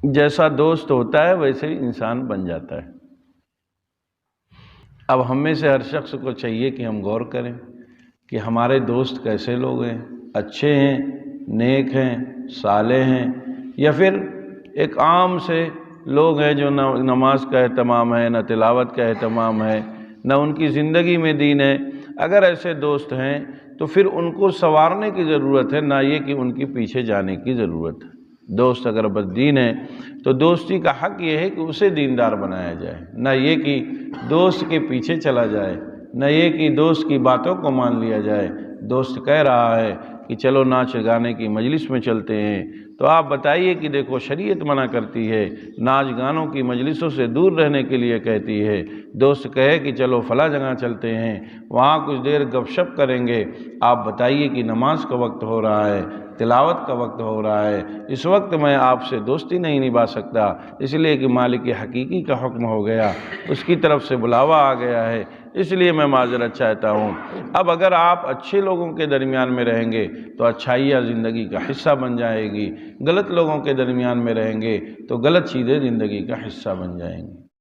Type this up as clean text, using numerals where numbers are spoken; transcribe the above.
جیسا دوست ہوتا ہے ویسے ہی انسان بن جاتا ہے۔ اب ہم میں سے ہر شخص کو چاہیے کہ ہم غور کریں کہ ہمارے دوست کیسے لوگ ہیں، اچھے ہیں، نیک ہیں، صالح ہیں، یا پھر ایک عام سے لوگ ہیں جو نہ نماز کا اہتمام ہے، نہ تلاوت کا اہتمام ہے، نہ ان کی زندگی میں دین ہے۔ اگر ایسے دوست ہیں تو پھر ان کو سنوارنے کی ضرورت ہے، نہ یہ کہ ان کے پیچھے جانے کی ضرورت ہے۔ دوست اگر بددین ہے تو دوستی کا حق یہ ہے کہ اسے دیندار بنایا جائے، نہ یہ کہ دوست کے پیچھے چلا جائے، نہ یہ کہ دوست کی باتوں کو مان لیا جائے۔ دوست کہہ رہا ہے کہ چلو ناچ گانے کی مجلس میں چلتے ہیں تو آپ بتائیے کہ دیکھو شریعت منع کرتی ہے، ناچ گانوں کی مجلسوں سے دور رہنے کے لیے کہتی ہے۔ دوست کہے کہ چلو فلاں جگہ چلتے ہیں، وہاں کچھ دیر گپ شپ کریں گے، آپ بتائیے کہ نماز کا وقت ہو رہا ہے، تلاوت کا وقت ہو رہا ہے، اس وقت میں آپ سے دوستی نہیں نبھا سکتا، اس لیے کہ مالک حقیقی کا حکم ہو گیا، اس کی طرف سے بلاوا آ گیا ہے، اس لیے میں معذرت چاہتا ہوں۔ اب اگر آپ اچھے لوگوں کے درمیان میں رہیں گے تو اچھائیاں زندگی کا حصہ بن جائے گی، غلط لوگوں کے درمیان میں رہیں گے تو غلط چیزیں زندگی کا حصہ بن جائیں گی۔